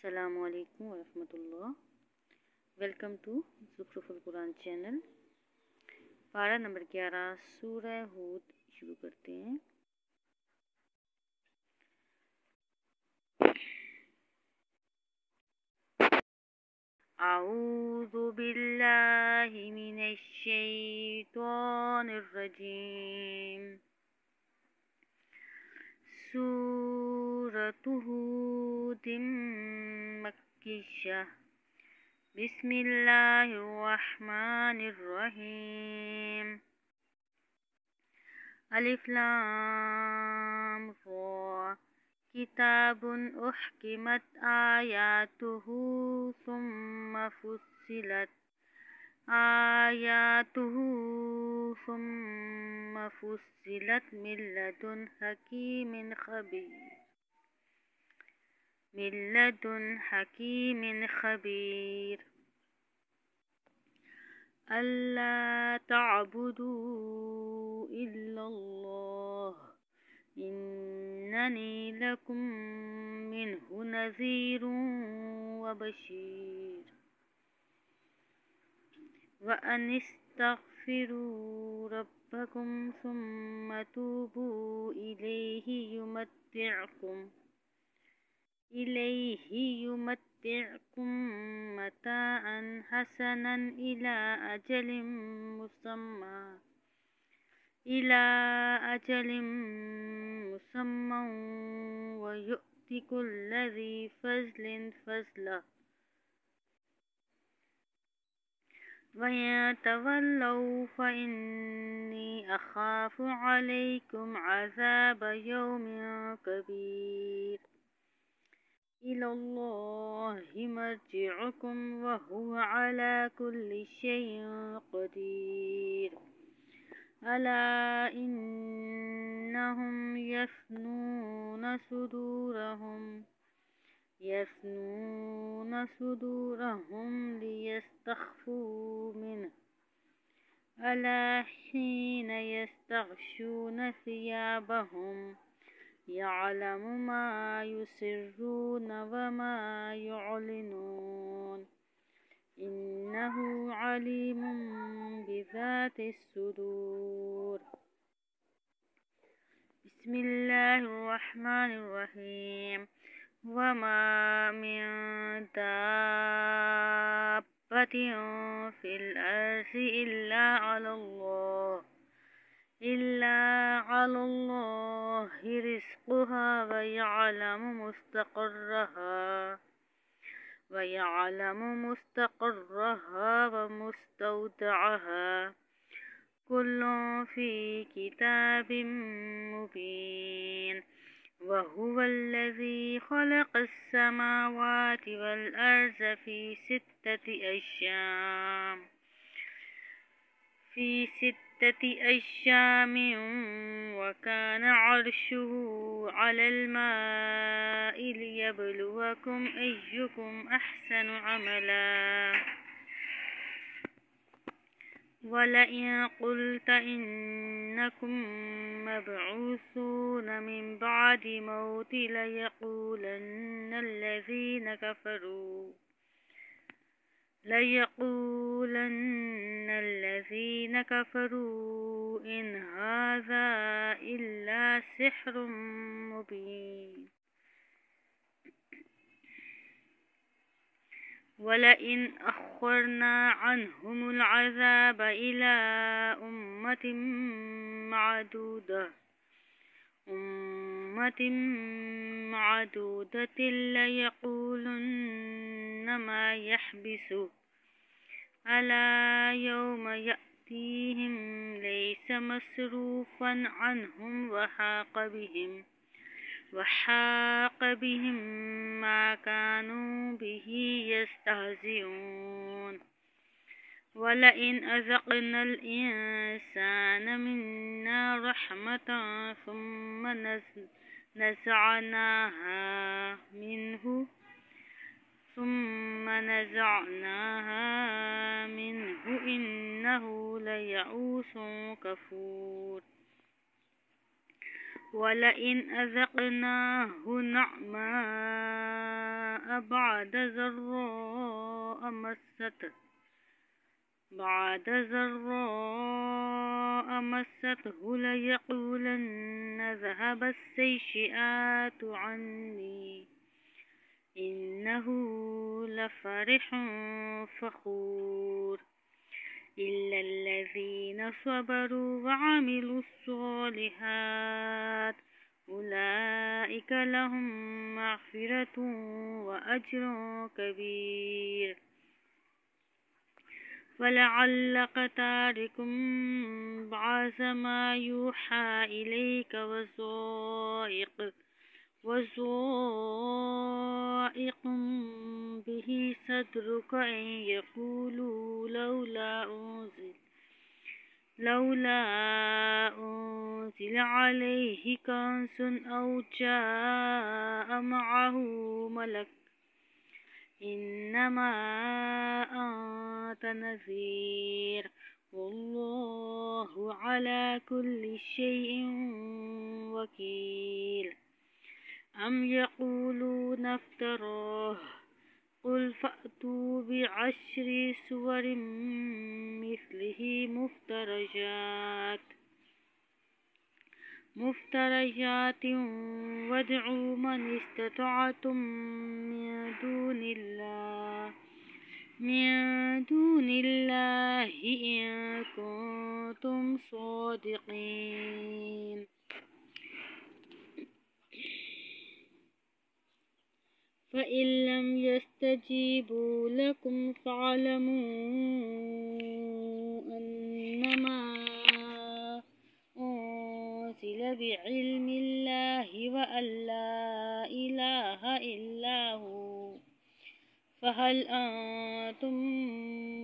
السلام علیکم ورحمۃ اللہ۔ ویلکم ٹو زخرف القرآن چینل۔ پارہ نمبر 11 سورہ ہود شروع کرتے ہیں۔ اعوذ باللہ من الشیطان الرجیم۔ سورۃ ہود مکیہ۔ بسم اللہ الرحمن الرحیم۔ الف لام را۔ کتاب احکمت آیاتہ ثم فصلت من لدن حکیم خبیر۔ اللہ تعبدوا الا اللہ اننی لکم منہ نذیر وبشیر۔ وَأَنِ اسْتَغْفِرُوا رَبَّكُمْ ثُمَّ تُوبُوا إِلَيْهِ يُمَتِّعْكُمْ مَتَاعًا حَسَنًا إِلَى أَجَلٍ مُّسَمًّى وَيُؤْتِ كُلَّ ذِي فَضْلٍ فَضْلَهُ وَإِن تَوَلَّوْا فَإِنِّي أَخَافُ عَلَيْكُمْ عَذَابَ يَوْمٍ كَبِيرٍ۔ إِلَى اللَّهِ مَرْجِعُكُمْ وَهُوَ عَلَى كُلِّ شَيْءٍ قَدِيرٌ۔ أَلَا إِنَّهُمْ يَثْنُونَ صُدُورَهُمْ لِيَسْتَخْفُوا مِنْهُ أَلَا حِينَ يَسْتَغْشُونَ ثِيَابَهُمْ يَعْلَمُ مَا يُسِرُّونَ وَمَا يُعْلِنُونَ إِنَّهُ عَلِيمٌ بِذَاتِ الصُّدُورِ۔ بسم اللہ الرحمن الرحیم۔ وَمَا مِن دَابَّةٍ فِي الْأَرْضِ إِلَّا عَلَى اللَّهِ رِزْقُهَا وَيَعْلَمُ مُسْتَقَرَّهَا وَمُسْتَوْدَعَهَا كُلٌّ فِي كِتَابٍ مُّبِينٍ۔ وَهُوَ الَّذِي خَلَقَ السَّمَاوَاتِ وَالْأَرْضَ فِي سِتَّةِ أَيَّامٍ وَكَانَ عَرْشُهُ عَلَى الْمَاءِ لِيَبْلُوَكُمْ أَيُّكُمْ أَحْسَنُ عَمَلًا۔ وَلَئِن قُلْتَ إِنَّكُمْ مَبْعُوثُونَ مِن بَعْدِ الْمَوْتِ لَيَقُولَنَّ الَّذِينَ كَفَرُوا إِنْ هَٰذَا إِلَّا سِحْرٌ مُّبِينٌ۔ وَلَئِنْ أَخَّرْنَا عَنْهُمُ الْعَذَابَ إِلَىٰ أُمَّةٍ مَّعْدُودَةٍ لَيَقُولُنَّ مَا يَحْبِسُهُ أَلَا يَوْمَ يَأْتِيهِمْ لَيْسَ مَصْرُوفًا عَنْهُمْ وَحَاقَ بِهِم مَّا كَانُوا بِهِ يَسْتَهْزِئُونَ۔ وَلَئِنْ أَذَقْنَا الْإِنسَانَ مِنَّا رَحْمَةً ثُمَّ نَزَعْنَاهَا مِنْهُ إِنَّهُ لَيَئُوسٌ كَفُورٌ۔ وَلَئِنْ أَذَقْنَاهُ نَعْمَاءَ بعد ضراء مسته ليقولن ذهب السيئات عني إنه لفرح فخور إلا الذين صبروا وعملوا الصالحات أولئك لهم مغفرة وأجر كبير فلعلك تارك بعض ما يوحى إليك وضائق به صدرك أن يقولوا لولا أنزل عليه كنز أو جاء معه ملك إنما أنت نذير والله على كل شيء وكيل أم يقولون افتراه قل فأتوا بعشر سور مثله مفتريات وادعوا من استطعتم من دون الله إن كنتم صادقين فإن لم يستجيبوا لكم فاعلموا أنما أنزل بعلم الله وأن لا إله إلا هو فهل أنتم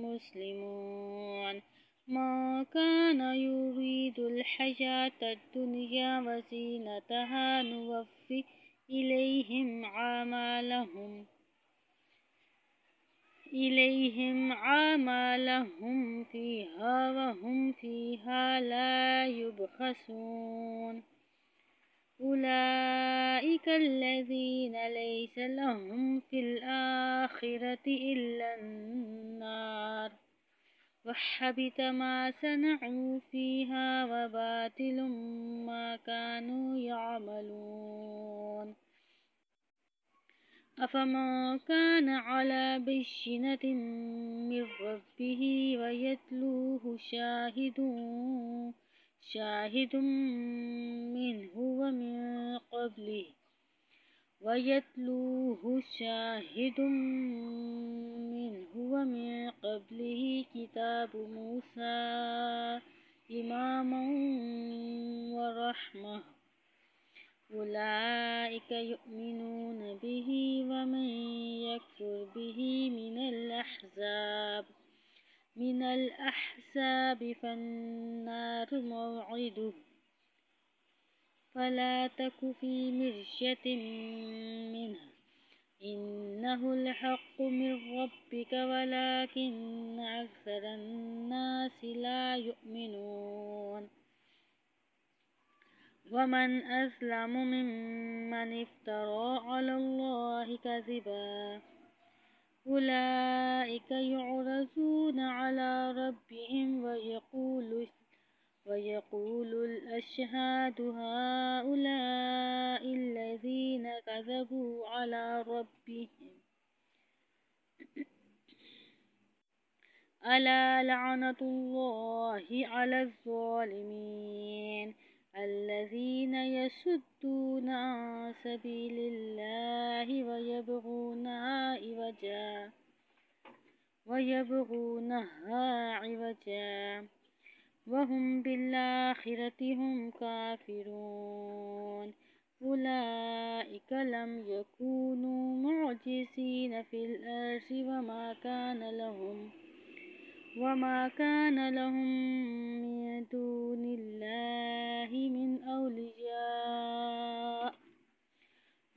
مسلمون ما كان يريد الحياة الدنيا وزينتها نوفي إليهم عمالهم فيها وهم فيها لا يبخسون أولئك الذين ليس لهم في الآخرة إلا النار وحبط ما صنعوا فيها وباطل ما كانوا يعملون أفمن كان على بينة من ربه ويتلوه شاهد منه ومن قبله كتاب موسى إماما ورحمة أولئك يؤمنون به ومن يكفر به من الأحزاب فالنار موعده فلا تك في مرية منه إنه الحق من ربك ولكن أكثر الناس لا يؤمنون ومن أظلم ممن افترى على الله كذبا أولئك يعرضون على ربهم ويقول الأشهاد هؤلاء الذين كذبوا على ربهم ألا لعنة الله على الظالمين الذين يصدون عن سبيل الله ويبغونها عوجا وهم بالآخرة هم كافرون أولئك لم يكونوا معجزين في الأرض وما كان لهم من دون الله من أولياء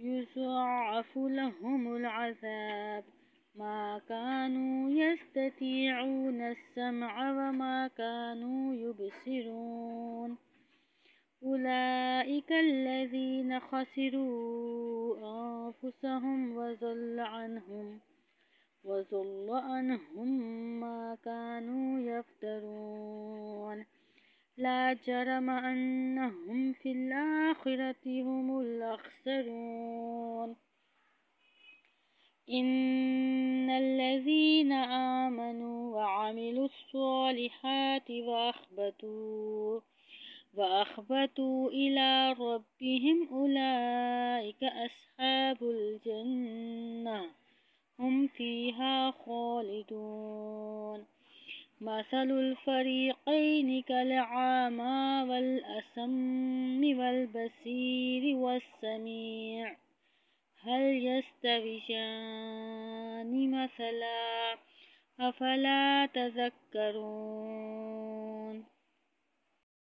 يضاعف لهم العذاب ما كانوا يستطيعون السمع وما كانوا يبصرون أولئك الذين خسروا أنفسهم وضل عنهم ما كانوا يفترون لا جرم أنهم في الآخرة هم الأخسرون إن الذين آمنوا وعملوا الصالحات وأخبتوا إلى ربهم أولئك أصحاب الجنة هم فيها خالدون مثل الفريقين كالأعمى والأصم والبصير والسميع هل يستويان مثلا أفلا تذكرون